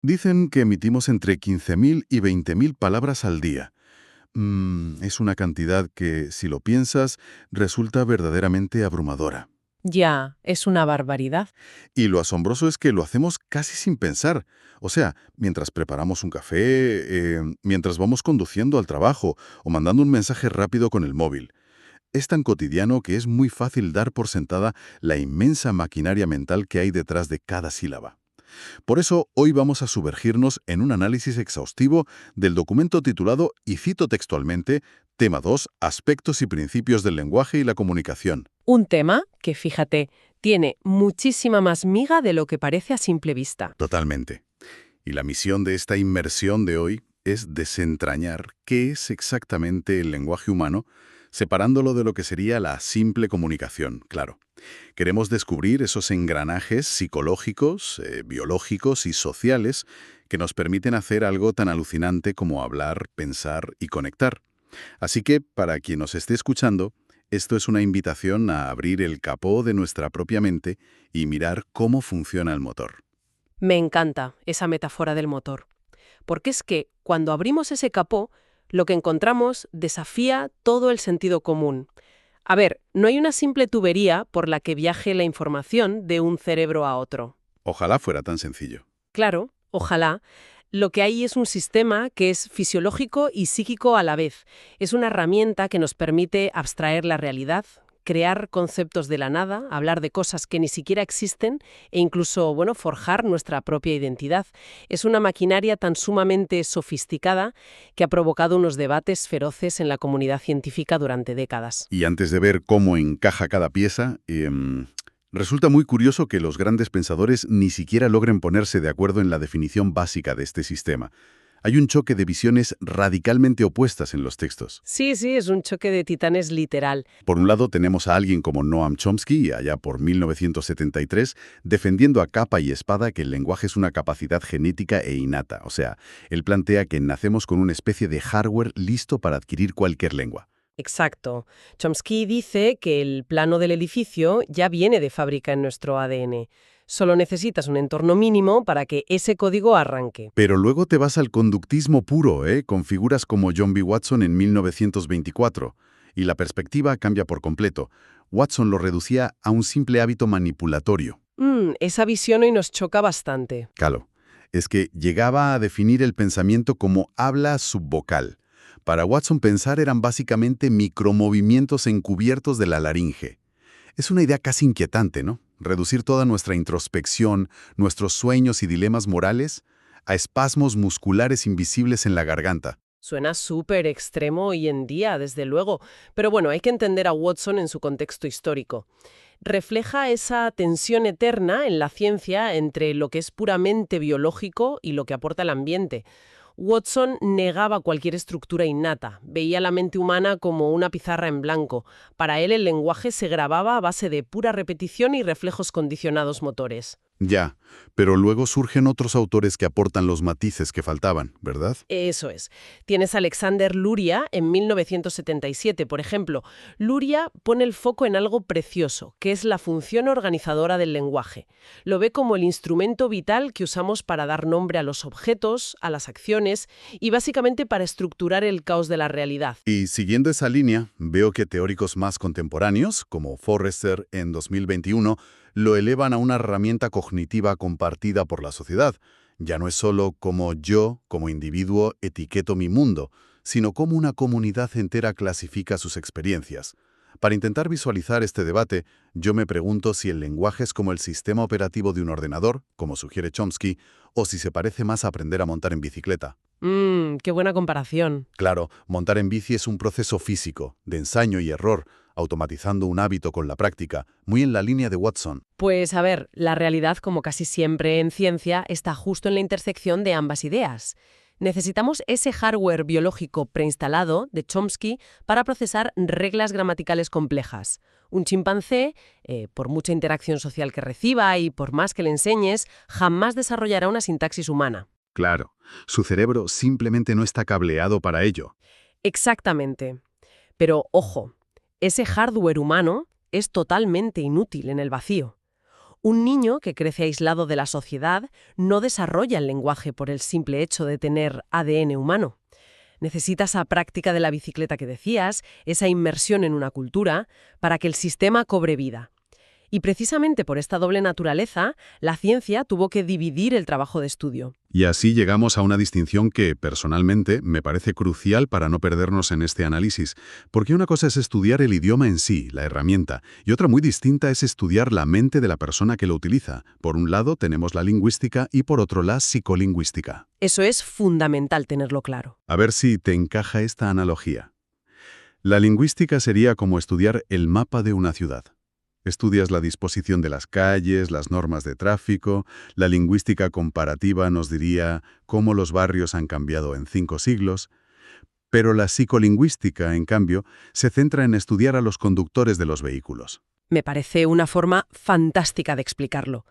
Dicen que emitimos entre 15.000 y 20.000 palabras al día. Es una cantidad que, si lo piensas, resulta verdaderamente abrumadora. Ya, es una barbaridad. Y lo asombroso es que lo hacemos casi sin pensar. O sea, mientras preparamos un café, mientras vamos conduciendo al trabajo o mandando un mensaje rápido con el móvil. Es tan cotidiano que es muy fácil dar por sentada la inmensa maquinaria mental que hay detrás de cada sílaba. Por eso, hoy vamos a sumergirnos en un análisis exhaustivo del documento titulado, y cito textualmente, Tema 2, Aspectos y principios del lenguaje y la comunicación. Un tema que, fíjate, tiene muchísima más miga de lo que parece a simple vista. Totalmente. Y la misión de esta inmersión de hoy es desentrañar qué es exactamente el lenguaje humano, separándolo de lo que sería la simple comunicación, claro. Queremos descubrir esos engranajes psicológicos, biológicos y sociales que nos permiten hacer algo tan alucinante como hablar, pensar y conectar. Así que, para quien nos esté escuchando, esto es una invitación a abrir el capó de nuestra propia mente y mirar cómo funciona el motor. Me encanta esa metáfora del motor. Porque es que, cuando abrimos ese capó, lo que encontramos desafía todo el sentido común. A ver, no hay una simple tubería por la que viaje la información de un cerebro a otro. Ojalá fuera tan sencillo. Claro, ojalá. Lo que hay es un sistema que es fisiológico y psíquico a la vez. Es una herramienta que nos permite abstraer la realidad, crear conceptos de la nada, hablar de cosas que ni siquiera existen e incluso, bueno, forjar nuestra propia identidad. Es una maquinaria tan sumamente sofisticada que ha provocado unos debates feroces en la comunidad científica durante décadas. Y antes de ver cómo encaja cada pieza, resulta muy curioso que los grandes pensadores ni siquiera logren ponerse de acuerdo en la definición básica de este sistema. Hay un choque de visiones radicalmente opuestas en los textos. Sí, sí, es un choque de titanes literal. Por un lado tenemos a alguien como Noam Chomsky, allá por 1973, defendiendo a capa y espada que el lenguaje es una capacidad genética e innata. O sea, él plantea que nacemos con una especie de hardware listo para adquirir cualquier lengua. Exacto. Chomsky dice que el plano del edificio ya viene de fábrica en nuestro ADN. Solo necesitas un entorno mínimo para que ese código arranque. Pero luego te vas al conductismo puro, con figuras como John B. Watson en 1924, y la perspectiva cambia por completo. Watson lo reducía a un simple hábito manipulatorio. Esa visión hoy nos choca bastante. Claro, es que llegaba a definir el pensamiento como habla subvocal. Para Watson pensar eran básicamente micromovimientos encubiertos de la laringe. Es una idea casi inquietante, ¿no? Reducir toda nuestra introspección, nuestros sueños y dilemas morales a espasmos musculares invisibles en la garganta. Suena súper extremo hoy en día, desde luego. Pero bueno, hay que entender a Watson en su contexto histórico. Refleja esa tensión eterna en la ciencia entre lo que es puramente biológico y lo que aporta el ambiente. Watson negaba cualquier estructura innata, veía la mente humana como una pizarra en blanco. Para él el lenguaje se grababa a base de pura repetición y reflejos condicionados motores. Ya, pero luego surgen otros autores que aportan los matices que faltaban, ¿verdad? Eso es. Tienes a Alexander Luria en 1977, por ejemplo. Luria pone el foco en algo precioso, que es la función organizadora del lenguaje. Lo ve como el instrumento vital que usamos para dar nombre a los objetos, a las acciones y básicamente para estructurar el caos de la realidad. Y siguiendo esa línea, veo que teóricos más contemporáneos, como Forrester en 2021, lo elevan a una herramienta cognitiva compartida por la sociedad. Ya no es solo como yo, como individuo, etiqueto mi mundo, sino como una comunidad entera clasifica sus experiencias. Para intentar visualizar este debate, yo me pregunto si el lenguaje es como el sistema operativo de un ordenador, como sugiere Chomsky, o si se parece más a aprender a montar en bicicleta. Qué buena comparación. Claro, montar en bici es un proceso físico, de ensayo y error, automatizando un hábito con la práctica, muy en la línea de Watson. Pues a ver, la realidad, como casi siempre en ciencia, está justo en la intersección de ambas ideas. Necesitamos ese hardware biológico preinstalado de Chomsky para procesar reglas gramaticales complejas. Un chimpancé, por mucha interacción social que reciba y por más que le enseñes, jamás desarrollará una sintaxis humana. Claro, su cerebro simplemente no está cableado para ello. Exactamente. Pero ojo, ese hardware humano es totalmente inútil en el vacío. Un niño que crece aislado de la sociedad no desarrolla el lenguaje por el simple hecho de tener ADN humano. Necesita esa práctica de la bicicleta que decías, esa inmersión en una cultura, para que el sistema cobre vida. Y precisamente por esta doble naturaleza, la ciencia tuvo que dividir el trabajo de estudio. Y así llegamos a una distinción que, personalmente, me parece crucial para no perdernos en este análisis, porque una cosa es estudiar el idioma en sí, la herramienta, y otra muy distinta es estudiar la mente de la persona que lo utiliza. Por un lado tenemos la lingüística y por otro la psicolingüística. Eso es fundamental tenerlo claro. A ver si te encaja esta analogía. La lingüística sería como estudiar el mapa de una ciudad. Estudias la disposición de las calles, las normas de tráfico. La lingüística comparativa nos diría cómo los barrios han cambiado en 5 siglos. Pero la psicolingüística, en cambio, se centra en estudiar a los conductores de los vehículos. Me parece una forma fantástica de explicarlo.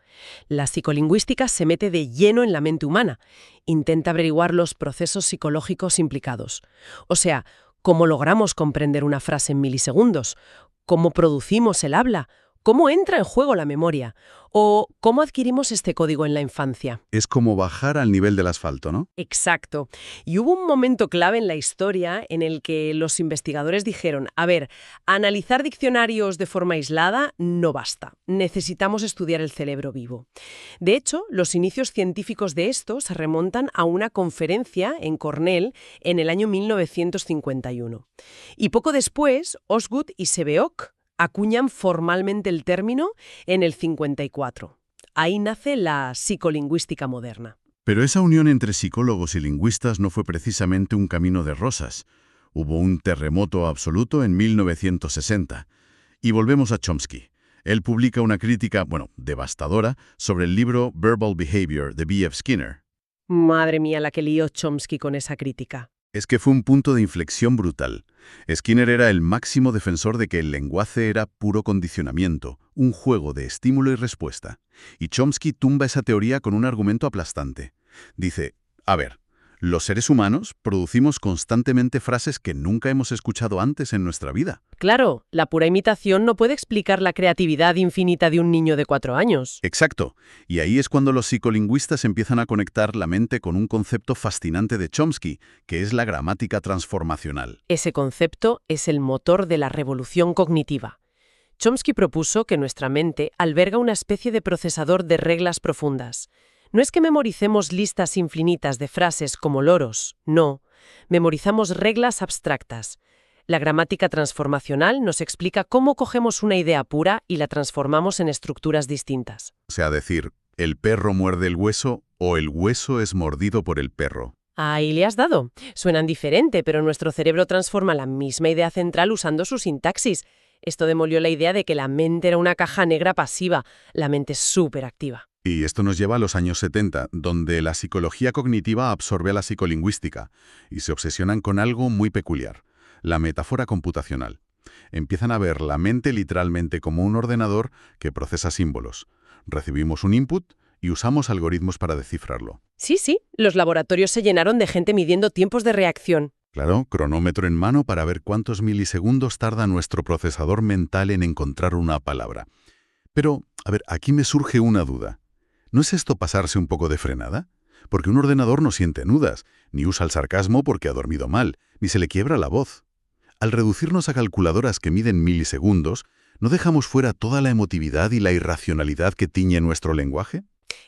La psicolingüística se mete de lleno en la mente humana. Intenta averiguar los procesos psicológicos implicados. O sea, cómo logramos comprender una frase en milisegundos, cómo producimos el habla, cómo entra en juego la memoria, o cómo adquirimos este código en la infancia. Es como bajar al nivel del asfalto, ¿no? Exacto. Y hubo un momento clave en la historia en el que los investigadores dijeron, a ver, analizar diccionarios de forma aislada no basta. Necesitamos estudiar el cerebro vivo. De hecho, los inicios científicos de esto se remontan a una conferencia en Cornell en el año 1951. Y poco después, Osgood y Sebeok acuñan formalmente el término en el 54. Ahí nace la psicolingüística moderna. Pero esa unión entre psicólogos y lingüistas no fue precisamente un camino de rosas. Hubo un terremoto absoluto en 1960. Y volvemos a Chomsky. Él publica una crítica, devastadora, sobre el libro Verbal Behavior de B.F. Skinner. Madre mía, la que lió Chomsky con esa crítica. Es que fue un punto de inflexión brutal. Skinner era el máximo defensor de que el lenguaje era puro condicionamiento, un juego de estímulo y respuesta. Y Chomsky tumba esa teoría con un argumento aplastante. Dice, a ver, los seres humanos producimos constantemente frases que nunca hemos escuchado antes en nuestra vida. Claro, la pura imitación no puede explicar la creatividad infinita de un niño de 4 años. Exacto. Y ahí es cuando los psicolingüistas empiezan a conectar la mente con un concepto fascinante de Chomsky, que es la gramática transformacional. Ese concepto es el motor de la revolución cognitiva. Chomsky propuso que nuestra mente alberga una especie de procesador de reglas profundas. No es que memoricemos listas infinitas de frases como loros, no. Memorizamos reglas abstractas. La gramática transformacional nos explica cómo cogemos una idea pura y la transformamos en estructuras distintas. O sea, decir, el perro muerde el hueso o el hueso es mordido por el perro. Ahí le has dado. Suenan diferente, pero nuestro cerebro transforma la misma idea central usando su sintaxis. Esto demolió la idea de que la mente era una caja negra pasiva. La mente es súper activa. Y esto nos lleva a los años 70, donde la psicología cognitiva absorbe a la psicolingüística y se obsesionan con algo muy peculiar, la metáfora computacional. Empiezan a ver la mente literalmente como un ordenador que procesa símbolos. Recibimos un input y usamos algoritmos para descifrarlo. Sí, los laboratorios se llenaron de gente midiendo tiempos de reacción. Claro, cronómetro en mano para ver cuántos milisegundos tarda nuestro procesador mental en encontrar una palabra. Pero, a ver, aquí me surge una duda. ¿No es esto pasarse un poco de frenada? Porque un ordenador no siente nudas, ni usa el sarcasmo porque ha dormido mal, ni se le quiebra la voz. Al reducirnos a calculadoras que miden milisegundos, ¿no dejamos fuera toda la emotividad y la irracionalidad que tiñe nuestro lenguaje?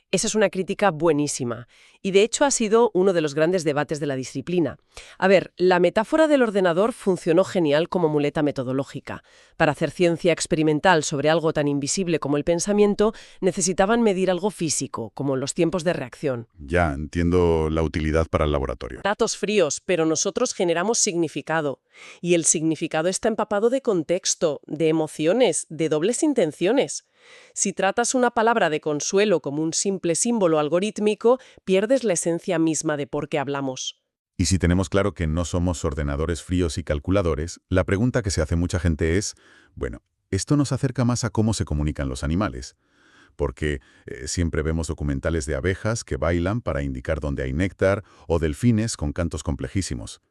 Esa es una crítica buenísima. Y de hecho ha sido uno de los grandes debates de la disciplina. A ver, la metáfora del ordenador funcionó genial como muleta metodológica. Para hacer ciencia experimental sobre algo tan invisible como el pensamiento, necesitaban medir algo físico, como los tiempos de reacción. Ya, entiendo la utilidad para el laboratorio. Datos fríos, pero nosotros generamos significado. Y el significado está empapado de contexto, de emociones, de dobles intenciones. Si tratas una palabra de consuelo como un simple símbolo algorítmico, pierdes la esencia misma de por qué hablamos. Y si tenemos claro que no somos ordenadores fríos y calculadores, la pregunta que se hace mucha gente es, esto nos acerca más a cómo se comunican los animales. Porque siempre vemos documentales de abejas que bailan para indicar dónde hay néctar o delfines con cantos complejísimos.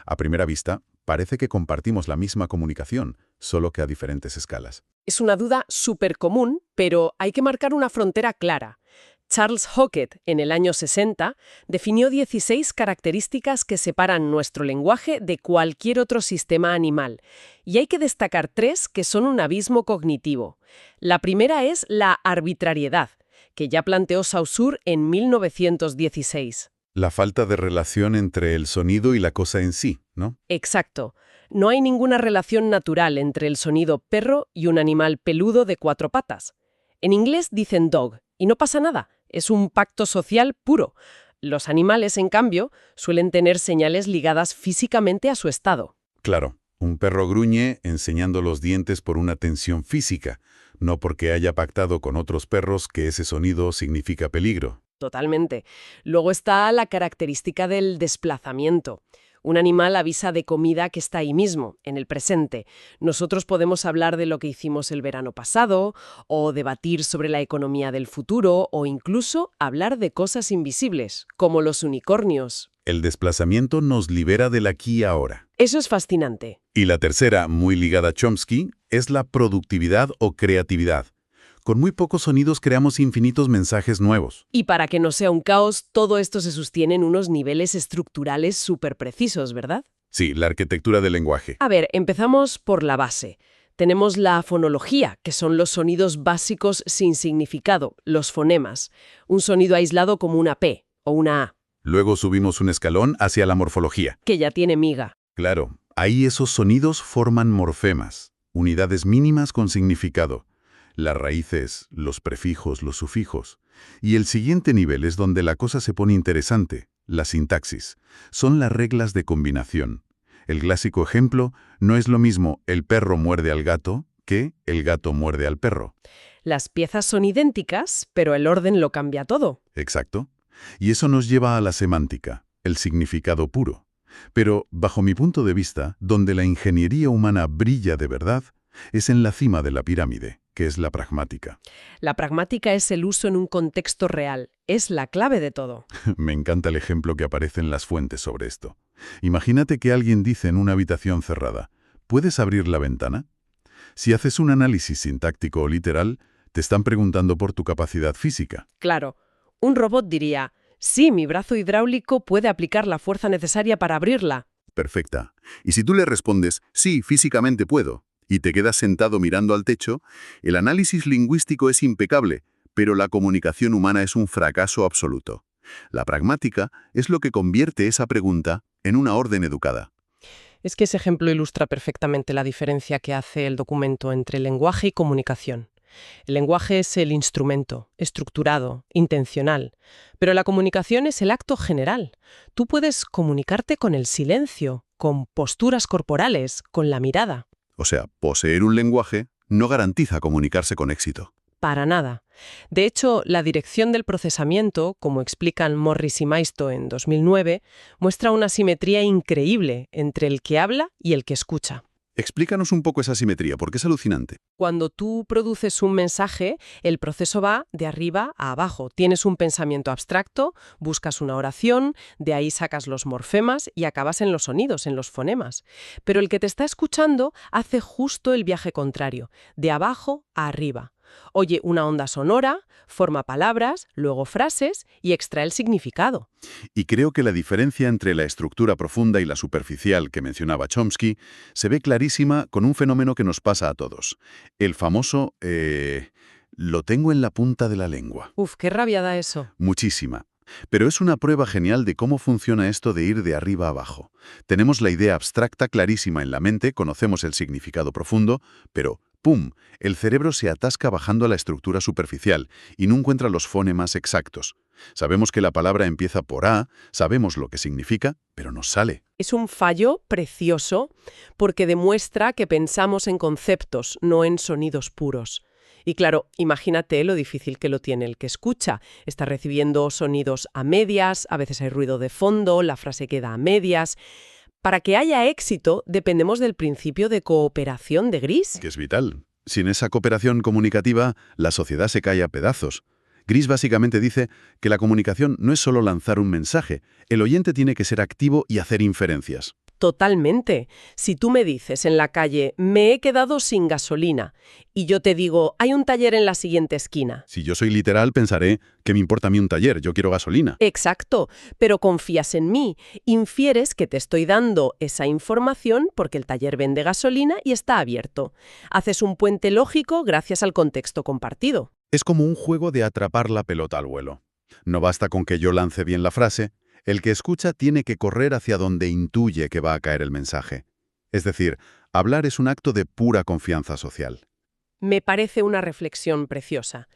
A primera vista, Parece que compartimos la misma comunicación, solo que a diferentes escalas. Es una duda súper común, pero hay que marcar una frontera clara. Charles Hockett, en el año 60, definió 16 características que separan nuestro lenguaje de cualquier otro sistema animal. Y hay que destacar 3 que son un abismo cognitivo. La primera es la arbitrariedad, que ya planteó Saussure en 1916. La falta de relación entre el sonido y la cosa en sí, ¿no? Exacto. No hay ninguna relación natural entre el sonido perro y un animal peludo de 4 patas. En inglés dicen dog, y no pasa nada. Es un pacto social puro. Los animales, en cambio, suelen tener señales ligadas físicamente a su estado. Claro, un perro gruñe enseñando los dientes por una tensión física, no porque haya pactado con otros perros que ese sonido significa peligro. Totalmente. Luego está la característica del desplazamiento. Un animal avisa de comida que está ahí mismo, en el presente. Nosotros podemos hablar de lo que hicimos el verano pasado, o debatir sobre la economía del futuro, o incluso hablar de cosas invisibles, como los unicornios. El desplazamiento nos libera del aquí y ahora. Eso es fascinante. Y la tercera, muy ligada a Chomsky, es la productividad o creatividad. Con muy pocos sonidos creamos infinitos mensajes nuevos. Y para que no sea un caos, todo esto se sostiene en unos niveles estructurales súper precisos, ¿verdad? Sí, la arquitectura del lenguaje. A ver, empezamos por la base. Tenemos la fonología, que son los sonidos básicos sin significado, los fonemas. Un sonido aislado como una P o una A. Luego subimos un escalón hacia la morfología. Que ya tiene miga. Claro, ahí esos sonidos forman morfemas, unidades mínimas con significado. Las raíces, los prefijos, los sufijos. Y el siguiente nivel es donde la cosa se pone interesante, la sintaxis. Son las reglas de combinación. El clásico ejemplo no es lo mismo el perro muerde al gato que el gato muerde al perro. Las piezas son idénticas, pero el orden lo cambia todo. Exacto. Y eso nos lleva a la semántica, el significado puro. Pero, bajo mi punto de vista, donde la ingeniería humana brilla de verdad, es en la cima de la pirámide, que es la pragmática. La pragmática es el uso en un contexto real. Es la clave de todo. Me encanta el ejemplo que aparece en las fuentes sobre esto. Imagínate que alguien dice en una habitación cerrada, ¿puedes abrir la ventana? Si haces un análisis sintáctico o literal, te están preguntando por tu capacidad física. Claro, un robot diría, sí, mi brazo hidráulico puede aplicar la fuerza necesaria para abrirla. Perfecta. Y si tú le respondes, sí, físicamente puedo, y te quedas sentado mirando al techo, el análisis lingüístico es impecable, pero la comunicación humana es un fracaso absoluto. La pragmática es lo que convierte esa pregunta en una orden educada. Es que ese ejemplo ilustra perfectamente la diferencia que hace el documento entre lenguaje y comunicación. El lenguaje es el instrumento, estructurado, intencional, pero la comunicación es el acto general. Tú puedes comunicarte con el silencio, con posturas corporales, con la mirada. O sea, poseer un lenguaje no garantiza comunicarse con éxito. Para nada. De hecho, la dirección del procesamiento, como explican Morris y Maisto en 2009, muestra una simetría increíble entre el que habla y el que escucha. Explícanos un poco esa simetría, porque es alucinante. Cuando tú produces un mensaje, el proceso va de arriba a abajo. Tienes un pensamiento abstracto, buscas una oración, de ahí sacas los morfemas y acabas en los sonidos, en los fonemas. Pero el que te está escuchando hace justo el viaje contrario, de abajo a arriba. Oye una onda sonora, forma palabras, luego frases y extrae el significado. Y creo que la diferencia entre la estructura profunda y la superficial que mencionaba Chomsky se ve clarísima con un fenómeno que nos pasa a todos. El famoso, lo tengo en la punta de la lengua. Uf, qué rabia da eso. Muchísima. Pero es una prueba genial de cómo funciona esto de ir de arriba a abajo. Tenemos la idea abstracta clarísima en la mente, conocemos el significado profundo, pero ¡pum!, el cerebro se atasca bajando a la estructura superficial y no encuentra los fonemas exactos. Sabemos que la palabra empieza por A, sabemos lo que significa, pero nos sale. Es un fallo precioso porque demuestra que pensamos en conceptos, no en sonidos puros. Y claro, imagínate lo difícil que lo tiene el que escucha. Está recibiendo sonidos a medias, a veces hay ruido de fondo, la frase queda a medias. Para que haya éxito, dependemos del principio de cooperación de Gris. Que es vital. Sin esa cooperación comunicativa, la sociedad se cae a pedazos. Gris básicamente dice que la comunicación no es solo lanzar un mensaje, el oyente tiene que ser activo y hacer inferencias. Totalmente. Si tú me dices en la calle, me he quedado sin gasolina, y yo te digo, hay un taller en la siguiente esquina. Si yo soy literal, pensaré, ¿qué me importa a mí un taller? Yo quiero gasolina. Exacto, pero confías en mí, infieres que te estoy dando esa información porque el taller vende gasolina y está abierto. Haces un puente lógico gracias al contexto compartido. Es como un juego de atrapar la pelota al vuelo. No basta con que yo lance bien la frase, el que escucha tiene que correr hacia donde intuye que va a caer el mensaje. Es decir, hablar es un acto de pura confianza social. Me parece una reflexión preciosa.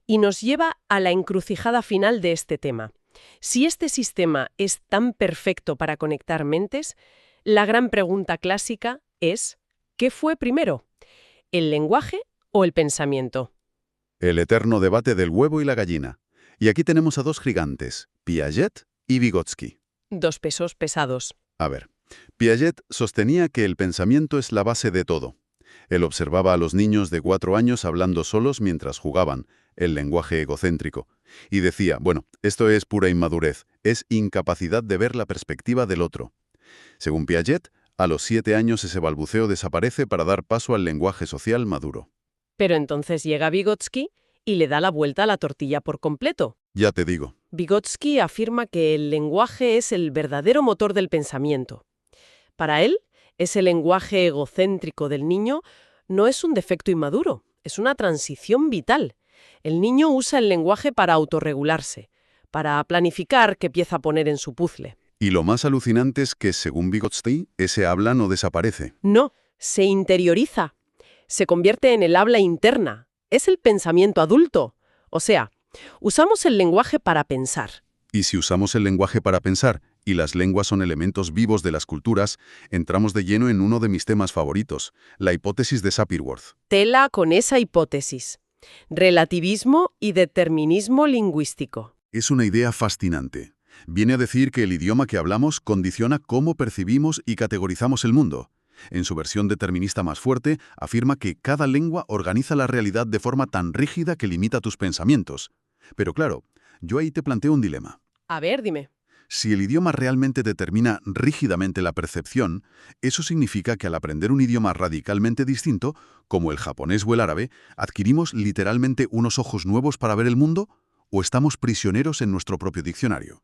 Y nos lleva a la encrucijada final de este tema. Si este sistema es tan perfecto para conectar mentes, la gran pregunta clásica es, ¿qué fue primero? ¿El lenguaje o el pensamiento? El eterno debate del huevo y la gallina. Y aquí tenemos a dos gigantes, Piaget y Vygotsky. Dos pesos pesados. A ver, Piaget sostenía que el pensamiento es la base de todo. Él observaba a los niños de 4 años hablando solos mientras jugaban, el lenguaje egocéntrico, y decía, bueno, esto es pura inmadurez, es incapacidad de ver la perspectiva del otro. Según Piaget, a los 7 años ese balbuceo desaparece para dar paso al lenguaje social maduro. Pero entonces llega Vygotsky y le da la vuelta a la tortilla por completo. Ya te digo, Vygotsky afirma que el lenguaje es el verdadero motor del pensamiento. Para él, ese lenguaje egocéntrico del niño no es un defecto inmaduro, es una transición vital. El niño usa el lenguaje para autorregularse, para planificar qué pieza poner en su puzzle. y lo más alucinante es que, según Vygotsky, ese habla no desaparece. No, se interioriza, se convierte en el habla interna. Es el pensamiento adulto. O sea, usamos el lenguaje para pensar. Y si usamos el lenguaje para pensar, y las lenguas son elementos vivos de las culturas, entramos de lleno en uno de mis temas favoritos, la hipótesis de Sapir-Whorf. Tela con esa hipótesis. Relativismo y determinismo lingüístico. Es una idea fascinante. Viene a decir que el idioma que hablamos condiciona cómo percibimos y categorizamos el mundo. En su versión determinista más fuerte, afirma que cada lengua organiza la realidad de forma tan rígida que limita tus pensamientos. Pero claro, yo ahí te planteo un dilema. A ver, dime. Si el idioma realmente determina rígidamente la percepción, eso significa que al aprender un idioma radicalmente distinto, como el japonés o el árabe, ¿adquirimos literalmente unos ojos nuevos para ver el mundo? ¿O estamos prisioneros en nuestro propio diccionario?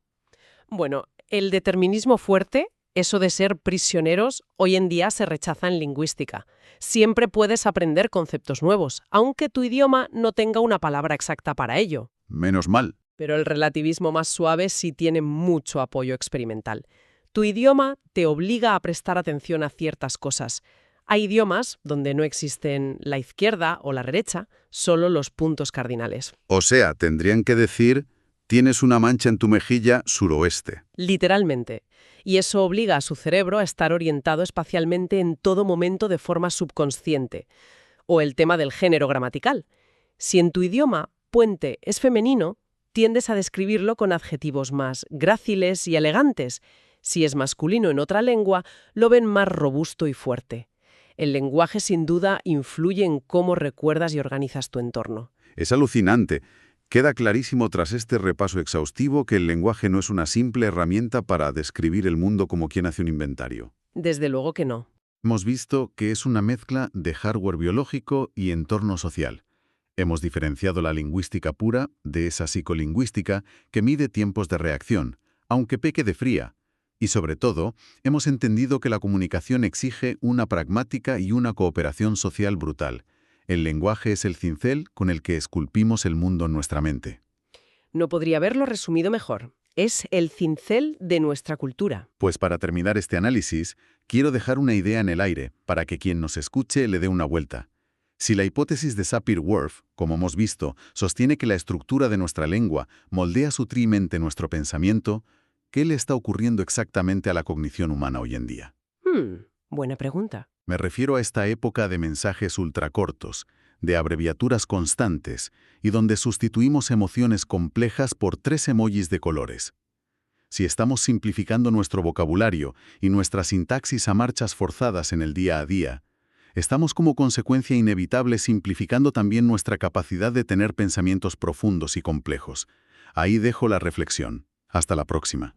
Bueno, el determinismo fuerte, eso de ser prisioneros, hoy en día se rechaza en lingüística. Siempre puedes aprender conceptos nuevos, aunque tu idioma no tenga una palabra exacta para ello. Menos mal. Pero el relativismo más suave sí tiene mucho apoyo experimental. Tu idioma te obliga a prestar atención a ciertas cosas. Hay idiomas donde no existen la izquierda o la derecha, solo los puntos cardinales. O sea, tendrían que decir, tienes una mancha en tu mejilla suroeste. Literalmente. Y eso obliga a su cerebro a estar orientado espacialmente en todo momento de forma subconsciente. O el tema del género gramatical. Si en tu idioma puente es femenino, tiendes a describirlo con adjetivos más gráciles y elegantes. Si es masculino en otra lengua, lo ven más robusto y fuerte. El lenguaje sin duda influye en cómo recuerdas y organizas tu entorno. Es alucinante. Queda clarísimo tras este repaso exhaustivo que el lenguaje no es una simple herramienta para describir el mundo como quien hace un inventario. Desde luego que no. Hemos visto que es una mezcla de hardware biológico y entorno social. Hemos diferenciado la lingüística pura de esa psicolingüística que mide tiempos de reacción, aunque peque de fría. Y sobre todo, hemos entendido que la comunicación exige una pragmática y una cooperación social brutal. El lenguaje es el cincel con el que esculpimos el mundo en nuestra mente. No podría haberlo resumido mejor. Es el cincel de nuestra cultura. Pues para terminar este análisis, quiero dejar una idea en el aire para que quien nos escuche le dé una vuelta. Si la hipótesis de Sapir-Whorf, como hemos visto, sostiene que la estructura de nuestra lengua moldea sutrilmente nuestro pensamiento, ¿qué le está ocurriendo exactamente a la cognición humana hoy en día? Buena pregunta. Me refiero a esta época de mensajes ultracortos, de abreviaturas constantes, y donde sustituimos emociones complejas por 3 emojis de colores. Si estamos simplificando nuestro vocabulario y nuestra sintaxis a marchas forzadas en el día a día, estamos como consecuencia inevitable simplificando también nuestra capacidad de tener pensamientos profundos y complejos. Ahí dejo la reflexión. Hasta la próxima.